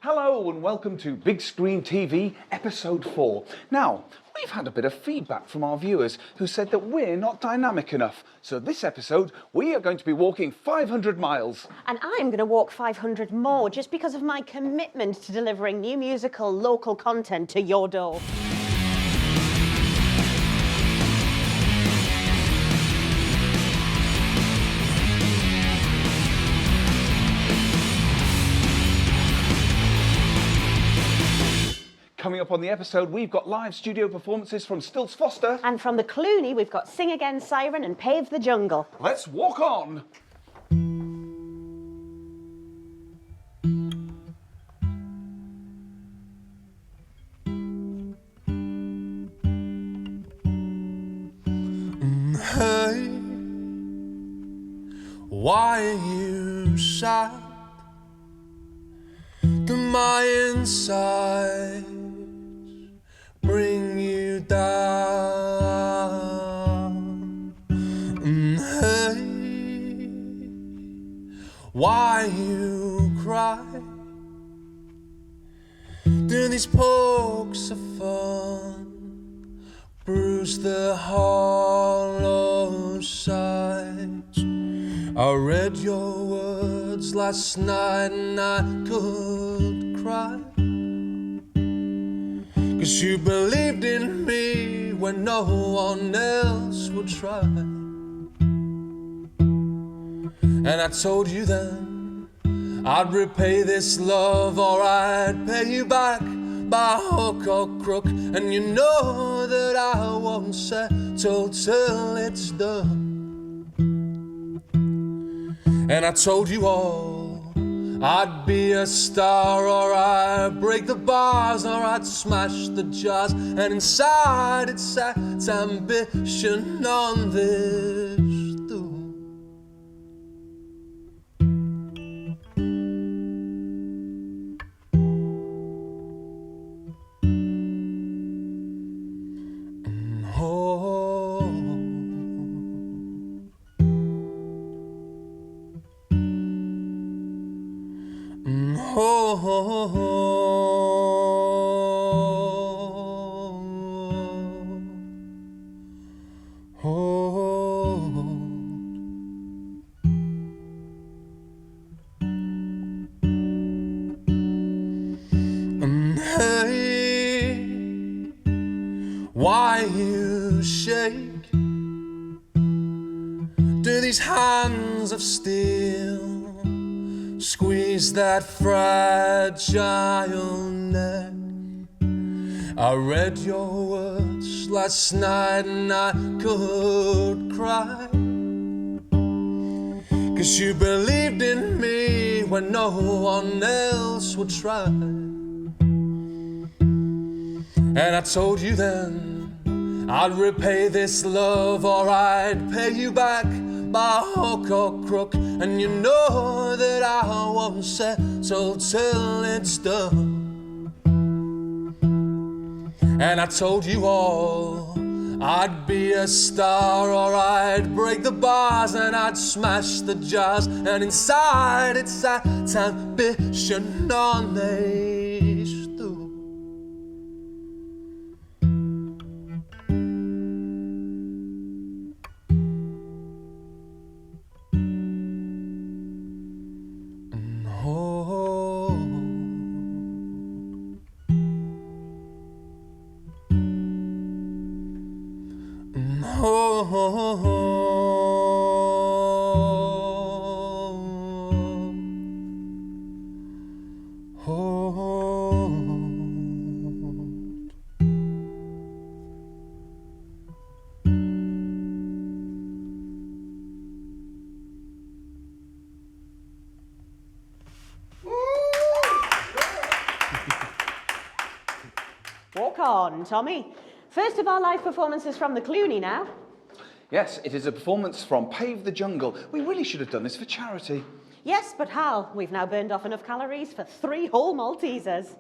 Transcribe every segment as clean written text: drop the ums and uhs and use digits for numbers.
Hello and welcome to Big Screen TV Episode 4. Now, we've had a bit of feedback from our viewers who said that we're not dynamic enough. So this episode, we are going to be walking 500 miles. And I'm going to walk 500 more just because of my commitment to delivering new musical local content to your door. Coming up on the episode, we've got live studio performances from Stilts Foster. And from the Cluny, we've got Sing Again, Syren and Pave the Jungle. Let's walk on. Hey, why are you sad? Do my insides bring you down? Hey, why you cry? Do these pokes of fun bruise the hollow sides? I read your words last night and I could cry, 'cause you believed in me when no one else would try. And I told you then I'd repay this love or I'd pay you back by hook or crook. And you know that I won't settle till it's done. And I told you all I'd be a star, or I'd break the bars, or I'd smash the jars. And inside it sat ambition on this stool. Why you shake? Do these hands of steel squeeze that fragile neck? I read your words last night and I could cry, 'cause you believed in me when no one else would try. And I told you then I'd repay this love or I'd pay you back by hook or crook. And you know that I won't settle till it's done. And I told you all I'd be a star, or I'd break the bars and I'd smash the jars. And inside it sat ambition on a stool. Walk on, Tommy. First of our live performances from the Cluny now. Yes, it is a performance from Pave the Jungle. We really should have done this for charity. Yes, but Hal, we've now burned off enough calories for 3 whole Maltesers.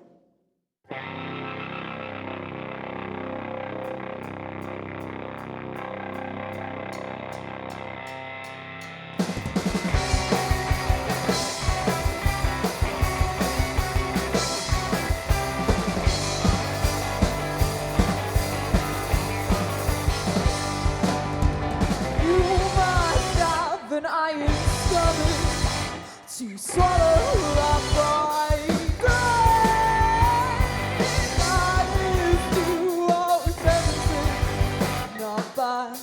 to swallow up my brain. I used to always everything not bad.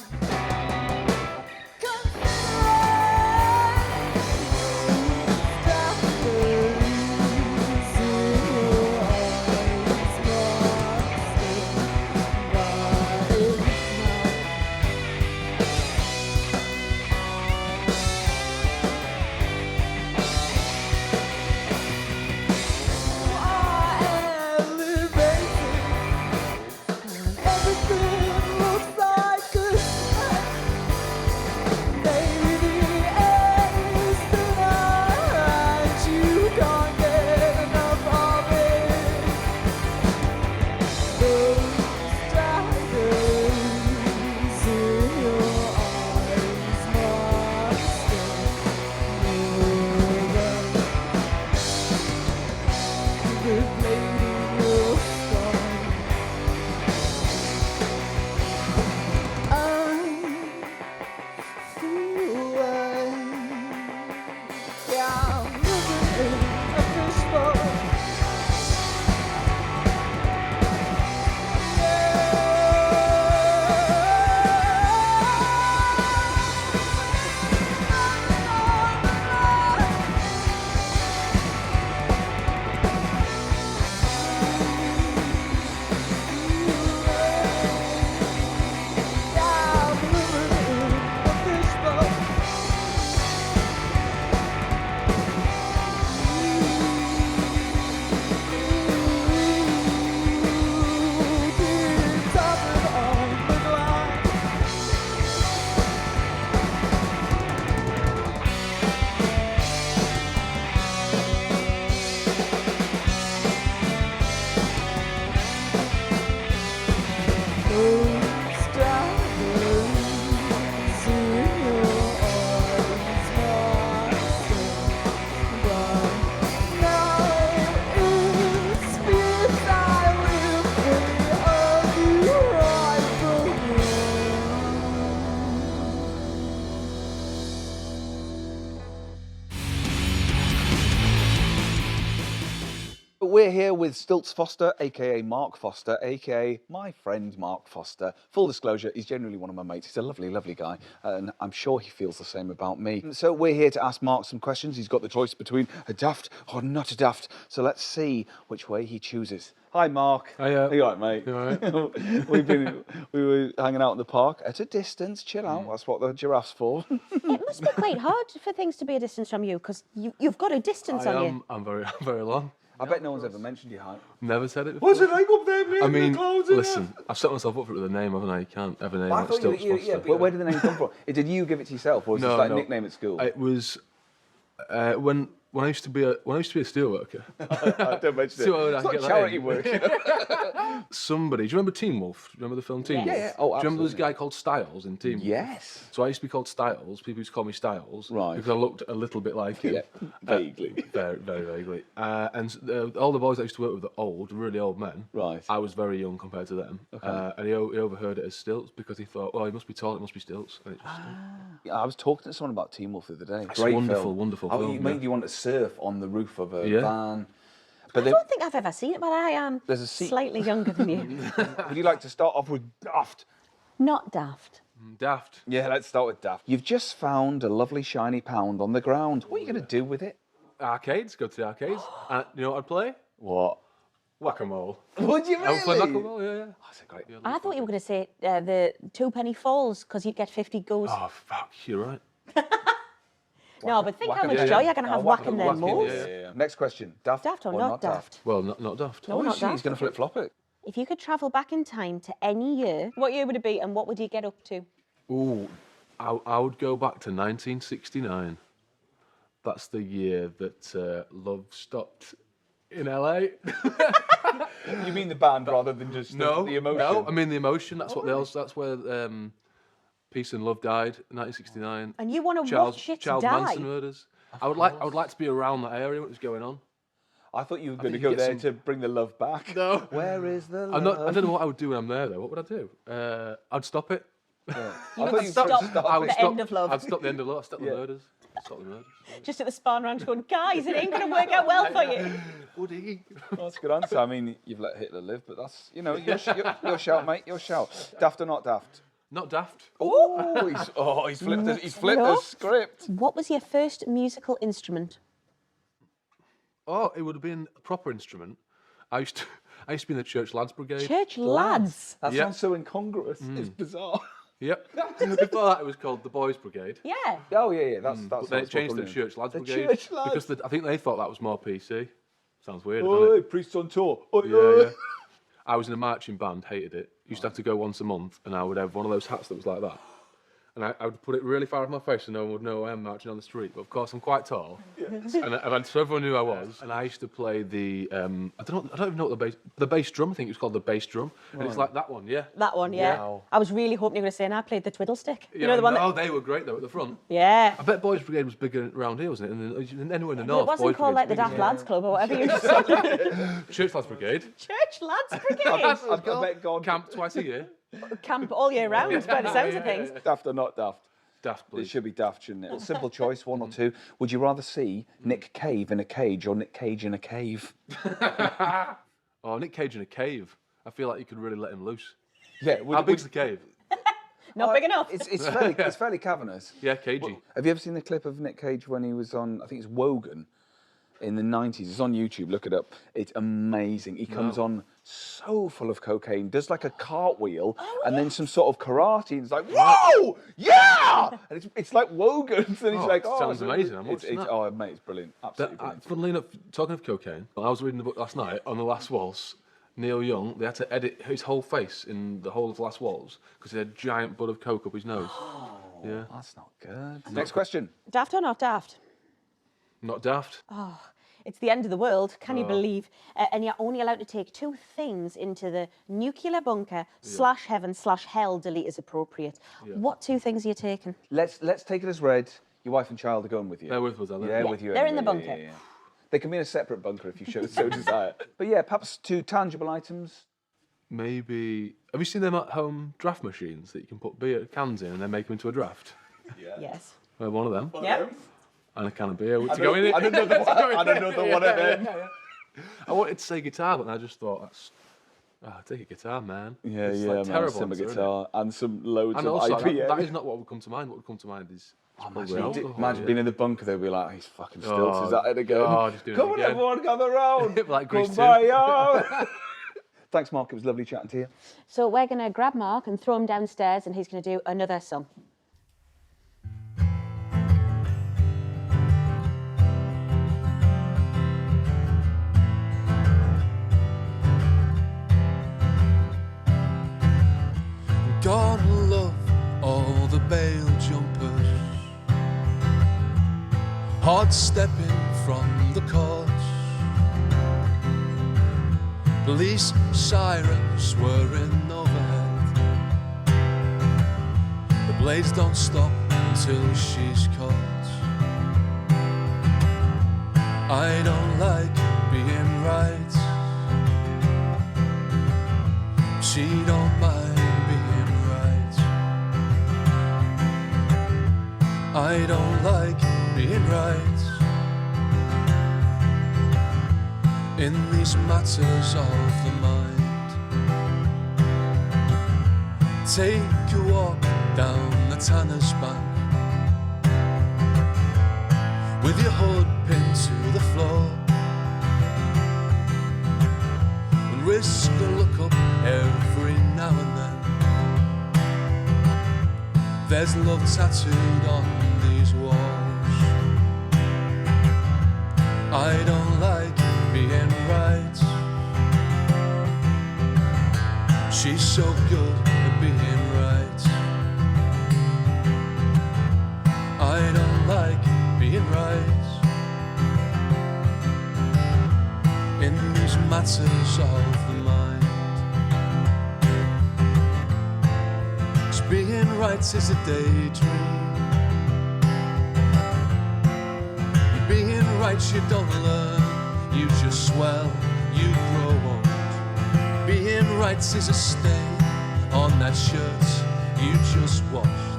We're here with Stilts Foster, aka Mark Foster, aka my friend Mark Foster. Full disclosure, he's genuinely one of my mates. He's a lovely, lovely guy, and I'm sure he feels the same about me. So we're here to ask Mark some questions. He's got the choice between a daft or not a daft. So let's see which way he chooses. Hi, Mark. Hiya. You all right, mate? You all right? we were hanging out in the park at a distance. Chill out. That's what the giraffe's for. It must be quite hard for things to be a distance from you, because you've got a distance on you. I'm very long. I bet no one's ever mentioned your height. Never said it before. What's it like up there, mate? I mean, listen, I've set myself up for it with a name, haven't I? You can't have a name like Stilts Foster. Yeah, but where did the name come from? Did you give it to yourself, or was this like a nickname at school? It was when I used to be a steelworker. Don't mention it. So It's not charity work. Somebody, do you remember Teen Wolf? Do you remember the film Teen Wolf? Yeah. Oh, do you remember this absolutely. guy called Styles in Teen Wolf? Yes. So I used to be called Styles. People used to call me Styles, Right. Because I looked a little bit like him. Yeah, vaguely. Very, very vaguely. All the boys I used to work with are old, really old men. Right. I was very young compared to them. Okay. And he overheard it as Stilts because he thought, well, he must be tall, it must be Stilts. And it just I was talking to someone about Teen Wolf the other day. It's a wonderful film, It made yeah. you want to surf on the roof of a Yeah. van. I don't think I've ever seen it, but I am There's a seat- slightly younger than you. Would you like to start off with daft? Not daft. daft. Yeah, let's start with daft. You've just found a lovely shiny pound on the ground. What are you going to do with it? Arcades, go to the arcades. And you know what I'd play? What? Whack-a-mole. Would you I would play really? whack-a-mole, yeah. Oh, that's a great. I thought you were going to say the Twopenny Falls, because you'd get 50 goes. Oh, fuck, you're right. No, but think how Whack-a-mole. much joy you're going to have whacking them whacking, moles. yeah. Next question. Daft, Daft or not daft? Well, not daft. No, not He's daft. going to flip-flop it. If you could travel back in time to any year, what year would it be, and what would you get up to? Ooh, I would go back to 1969. That's the year that love stopped in LA. You mean the band rather than just the emotion? No, I mean the emotion. That's what else. That's where peace and love died in 1969. And you want to Charles watch it Charles die? Manson murders. I would like to be around that area when it was going on. I thought you were going to think go you get there to bring the love back. No. Where is the love? I don't know what I would do when I'm there though. What would I do? I'd stop it. Yeah. You I would thought stop said the end of love. I'd stop the end of love. I'd stop the murders. Stop the murders. Just at the Span Ranch going, guys, it ain't going to work out well for you. Woody. That's a good answer. I mean, you've let Hitler live, but that's, you know, your shout, mate, your shout. Daft or not daft? Not daft. He's flipped the script. What was your first musical instrument? Oh, it would have been a proper instrument. I used to be in the church lads brigade. Church lads. That Yeah. sounds so incongruous. It's bizarre. Yep. Before that, it was called the boys brigade. Yeah. Oh yeah. That's But then it changed to the church lads The brigade church lads. because I think they thought that was more PC. Sounds weird, Oi, doesn't it? priests on tour. Oi, Yeah, oi. yeah. I was in a marching band, hated it. Used to have to go once a month, and I would have one of those hats that was like that. And I would put it really far off my face so no one would know I am marching on the street. But of course, I'm quite tall, and so everyone knew I was. And I used to play the I don't even know what the bass drum. I think it was called the bass drum, and it's like that one, yeah. That one, yeah. Wow. I was really hoping you were going to say, and I played the twiddle stick. Yeah, You know the one no, that... they were great though at the front. Yeah. I bet Boys Brigade was bigger around here, wasn't it? And anywhere in the north. It wasn't Boys called like the Brigade's Daft Lads Club or whatever you said. bigger. Church Lads Brigade. Church Lads Brigade. I bet God. Camp twice a year. Camp all year round, by the sounds of things. Daft or not daft? Daft, It please. should be daft, shouldn't it? Simple choice, one or two. Would you rather see Nick Cave in a cage or Nick Cage in a cave? Oh, Nick Cage in a cave. I feel like you could really let him loose. Yeah. How big's the cave? Not big enough. It's fairly cavernous. Yeah, cagey. Have you ever seen the clip of Nick Cage when he was on, I think it's Wogan, in the 90s? It's on YouTube, look it up. It's amazing. He comes on so full of cocaine, does like a cartwheel, and then some sort of karate, and he's like, whoa, yeah! And it's like Wogan's, and he's Oh, like, it sounds amazing. I'm It's, watching that. oh, mate, it's brilliant. Absolutely brilliant. Funnily enough, talking of cocaine, I was reading the book last night on The Last Waltz. Neil Young, they had to edit his whole face in the whole of The Last Waltz because he had a giant bud of coke up his nose. Yeah. That's not good. Next question. Daft or not daft? Not daft. It's the end of the world, can you believe? And you're only allowed to take 2 things into the nuclear bunker /heaven/hell, delete as appropriate. What 2 things are you taking? Let's take it as read. Your wife and child are going with you. They're with us, are they? Yeah, with you. They're in the anyway. bunker. Yeah. They can be in a separate bunker if you so desire. But yeah, perhaps 2 tangible items. Maybe. Have you seen them at home draft machines that you can put beer cans in and then make them into a draft? Yes. Well, one of them. Yeah. And a can of beer to go in it. And another one of them. I wanted to say guitar, but I just thought, take a guitar, man. Yeah, It's yeah, like man. terrible Some answer, isn't it? guitar and some loads And of also, IPA. that is not what would come to mind. What would come to mind is probably alcohol, Imagine yeah. being in the bunker, they'll be like, he's fucking Stilts, is that it again? Oh, just doing it Come on, again. everyone, gather round. Like Grease Come 2. by, yo. Thanks, Mark. It was lovely chatting to you. So we're going to grab Mark and throw him downstairs, and he's going to do another song. Gotta love all the bail jumpers, hard stepping from the courts. Police sirens whirring overhead. The blades don't stop until she's caught. I don't like being right. She don't mind being right. I don't like being right in these matters of the mind. Take a walk down the Tanner's bank with your hood pinned to the floor, and risk a look up every now and then. There's love tattooed on these walls. I don't like being right. She's so good at being right. I don't like being right in these matters of the mind. 'Cause being right is a daydream. Being right you don't learn, you just swell, you grow old. Being right is a stain on that shirt you just washed.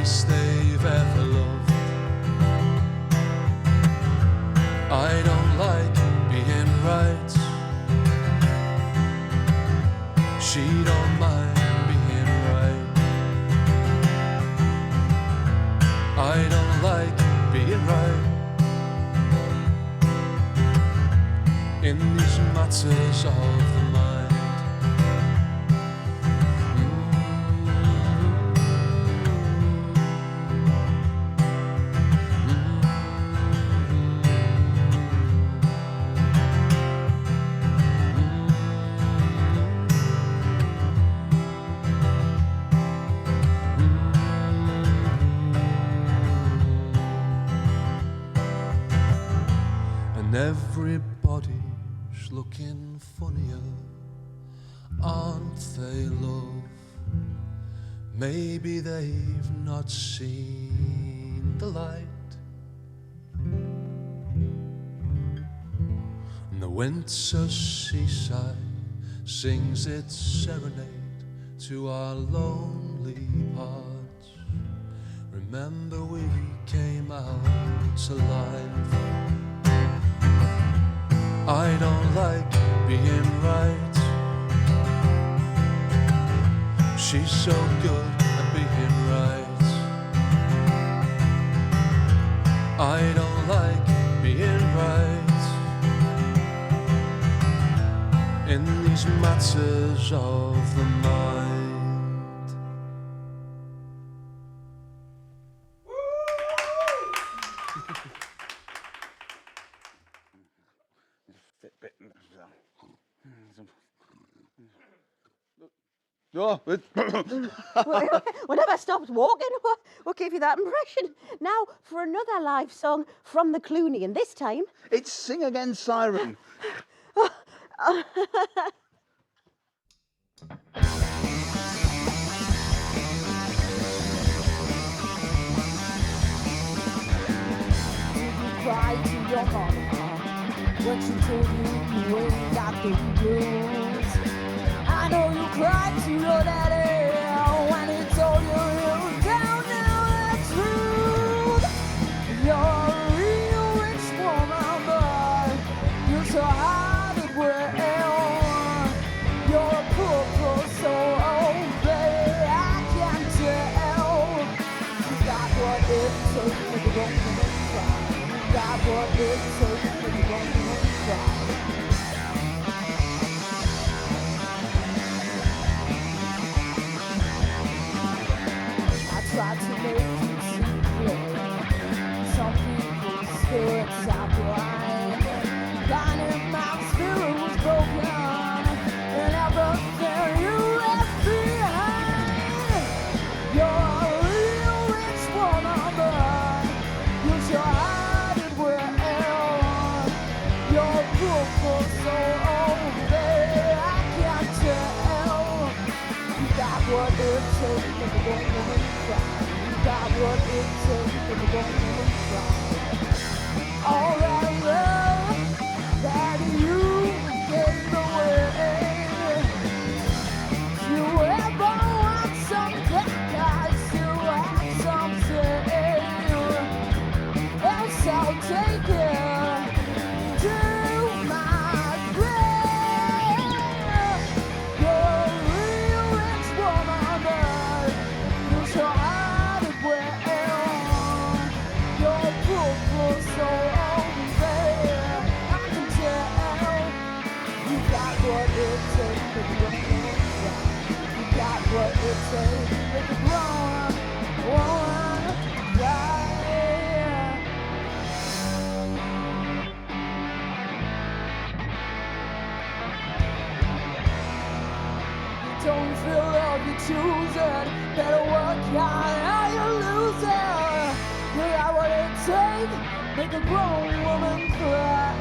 best they've ever loved. I don't like being right. She don't mind being right. I don't like being right in these matters of the mind. And everybody's looking funnier, aren't they, love? Maybe they've not seen the light. And the winter seaside sings its serenade to our lonely parts. Remember we came out alive. I don't like being right. She's so good at being right. I don't like being right in these matters of the mind. Oh, We never stopped walking. What gave you that impression? Now for another live song from the Cluny, and this time it's Sing Again, Syren. Cry to your mama when she told you you ain't got the blues. I know you cried to your daddy when he told you don't know the truth. You're a real rich woman, but you're so hard at work. You're a poor soul, oh baby, I can tell. You got what it takes to go and cry. Got what it takes to go and cry. I tried to make you see clear. Some people still inside blind. Blind and my spirit was broken, and everything you left behind. You're a real rich woman, but you're so hard at work. You're a poor soul, oh baby, I can't tell. You got what it takes to go and cry. You got what it takes to go and cry. All that love that you gave away. If you ever want some guys, you have some sale. Else I'll take it to my grave. You're a real rich woman, but you're so hard at work. You're a poor soul, oh baby, I can tell. You got what it takes to be a cry. You got what it takes to make a grown woman cry. You don't feel love, you choose it. Better work hard or you lose it. You got what it takes, make a grown woman cry.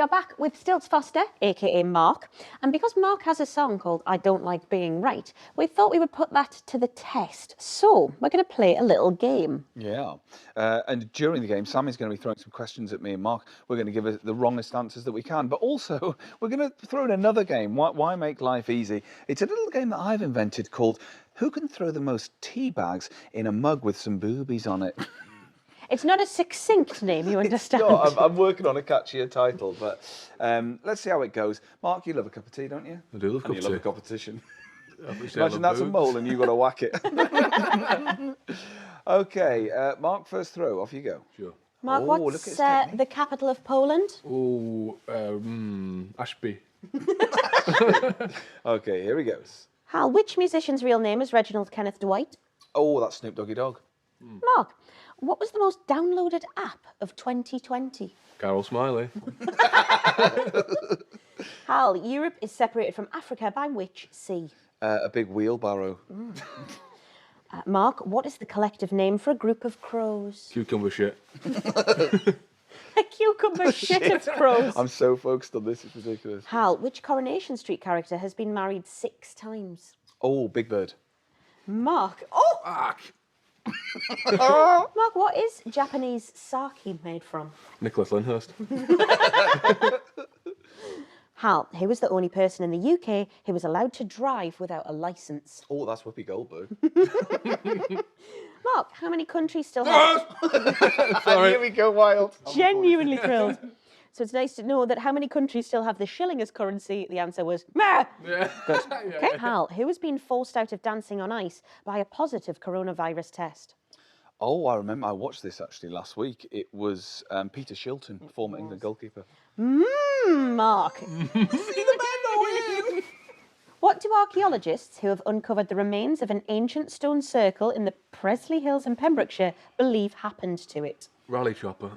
are back with Stilts Foster, aka Mark, and because Mark has a song called I Don't Like Being Right, we thought we would put that to the test. So, we're going to play a little game. Yeah. And during the game, Sammy's going to be throwing some questions at me and Mark. We're going to give it the wrongest answers that we can. But also, we're going to throw in another game. Why make life easy? It's a little game that I've invented called Who Can Throw the Most Tea Bags in a Mug with Some Boobies on It? It's not a succinct name, you understand? No, I'm working on a catchier title, but let's see how it goes. Mark, you love a cup of tea, don't you? I do love And you love a tea. competition. Obviously, Imagine that's a mole and you've got to whack it. Okay, Mark, first throw. Off you go. Sure. Mark, Oh, look at what's his technique. the capital of Poland? Oh, Ashby. Okay, here he goes. Hal, which musician's real name is Reginald Kenneth Dwight? Oh, that's Snoop Doggy Dog. Mark, what was the most downloaded app of 2020? Carol Smiley. Hal, Europe is separated from Africa by which sea? A big wheelbarrow. Mark, what is the collective name for a group of crows? Cucumber shit. A cucumber shit of crows. I'm so focused on this, it's ridiculous. Hal, which Coronation Street character has been married 6 times? Oh, Big Bird. Mark, oh! Fuck. Mark, what is Japanese sake made from? Nicholas Lyndhurst. Hal, who was the only person in the UK who was allowed to drive without a licence? Oh, that's Whoopi Goldberg. Mark, how many countries still have... And here we go wild. Genuinely thrilled. So it's nice to know that how many countries still have the shilling as currency? The answer was, meh! Yeah. Good. Okay, Hal, who has been forced out of dancing on ice by a positive coronavirus test? Oh, I remember. I watched this actually last week. It was Peter Shilton, former England goalkeeper. Mark. What do archaeologists who have uncovered the remains of an ancient stone circle in the Presley Hills in Pembrokeshire believe happened to it? Rally chopper.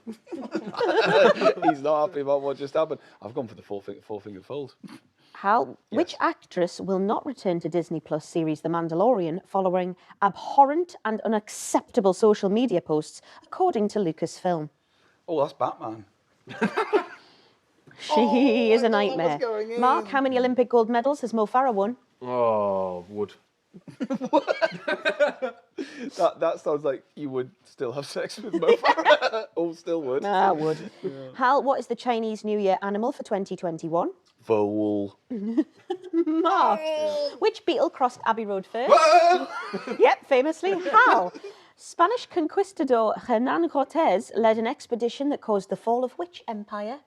He's not happy about what just happened. I've gone for the four finger fold. Hal, which actress will not return to Disney Plus series The Mandalorian following abhorrent and unacceptable social media posts, according to Lucasfilm? Oh, that's Batman. She is a nightmare. what's going in. Mark, how many Olympic gold medals has Mo Farah won? Oh, wood. That sounds like you would still have sex with Mo Farah. Oh, still would. I would. Hal, what is the Chinese New Year animal for 2021? Vole. Mark, which beetle crossed Abbey Road first? Yep, famously. Hal, Spanish conquistador Hernán Cortés led an expedition that caused the fall of which empire?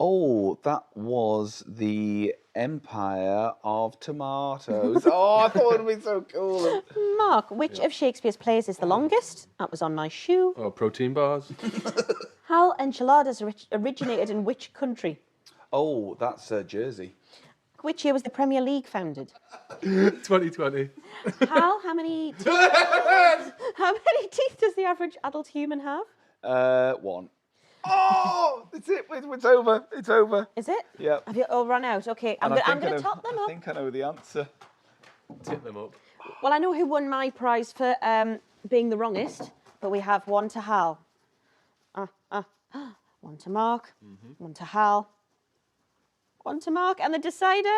Oh, that was the Empire of Tomatoes. Oh, I thought it would be so cool. Mark, which of Shakespeare's plays is the longest? That was On My Shoe. Oh, protein bars. Hal, enchiladas originated in which country? Oh, that's Jersey. Which year was the Premier League founded? 2020. Hal, how many teeth does the average adult human have? 1. Oh, it's it. It's over. It's over. Is it? Yeah. Have you all run out? Okay, I'm And I going think I to know- top them I up. think I know the answer. Tip them up. Well, I know who won my prize for being the wrongest, but we have one to Hal. One to Mark, one to Hal, one to Mark, and the decider?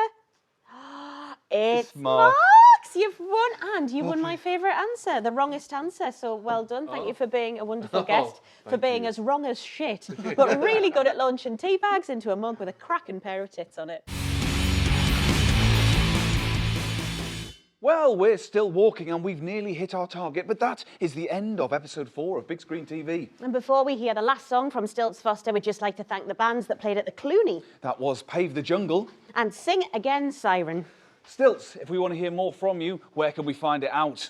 It's Mark. Mark's! You've won, and you won my favourite answer, the wrongest answer. So well done. Thank you for being a wonderful guest, for thank being you. as wrong as shit, but really good at launching tea bags into a mug with a cracking pair of tits on it. Well, we're still walking and we've nearly hit our target, but that is the end of episode 4 of Big Screen TV. And before we hear the last song from Stilts Foster, we'd just like to thank the bands that played at the Cluny. That was Pave the Jungle. And Sing It Again, Syren. Stilts, if we want to hear more from you, where can we find it out?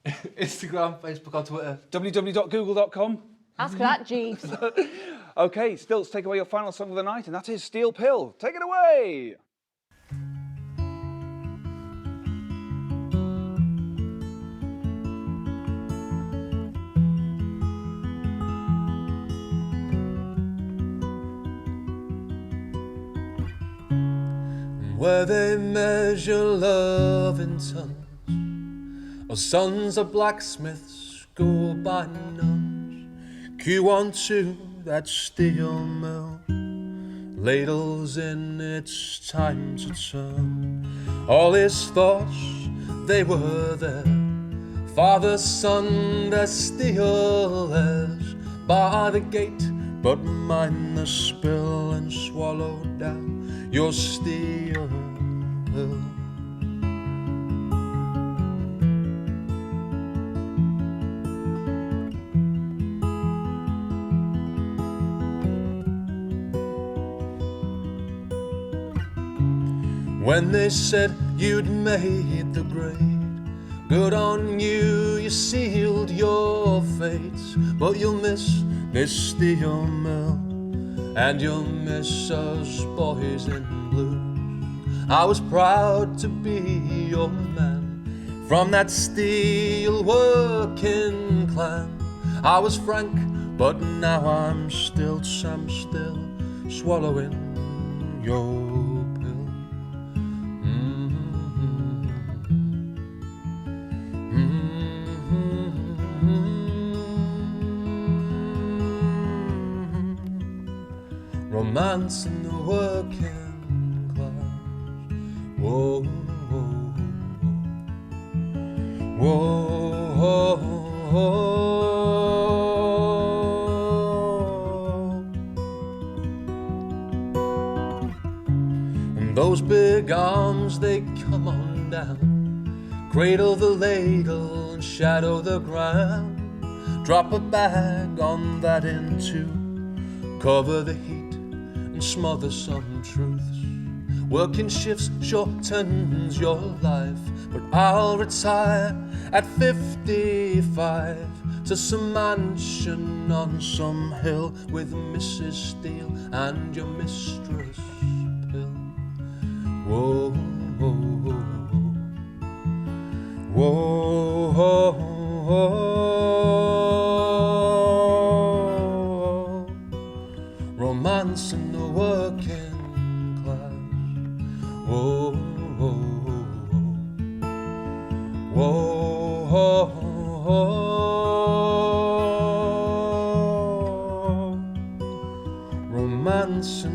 Instagram, Facebook, or Twitter. www.google.com. Ask that, Jeeves. Okay, Stilts, take away your final song of the night, and that is Steel Pill. Take it away! Where they measure love in tons, or sons of blacksmiths go by nuns. Q on to that steel mill, ladles in, it's time to turn. All his thoughts, they were there. Father, son, they're still theirs by the gate, but mine the spill and swallowed down your steel. When they said you'd made the grade, good on you, you sealed your fates. But you'll miss this steel mill, and you'll miss us boys in blue. I was proud to be your man, from that steel working clan. I was frank, but now I'm Stilts, I'm still swallowing your pill. Romance in the working class. Whoa, whoa, whoa, whoa. And those big arms, they come on down, cradle the ladle and shadow the ground. Drop a bag on that in two, cover the heat and smother some truths. Working shifts shortens your life, but I'll retire at 55 to some mansion on some hill with Mrs. Steele and your mistress Pill. Whoa, whoa, whoa, whoa, whoa. Romance in the working class. Whoa, whoa, whoa, whoa, whoa. Romance in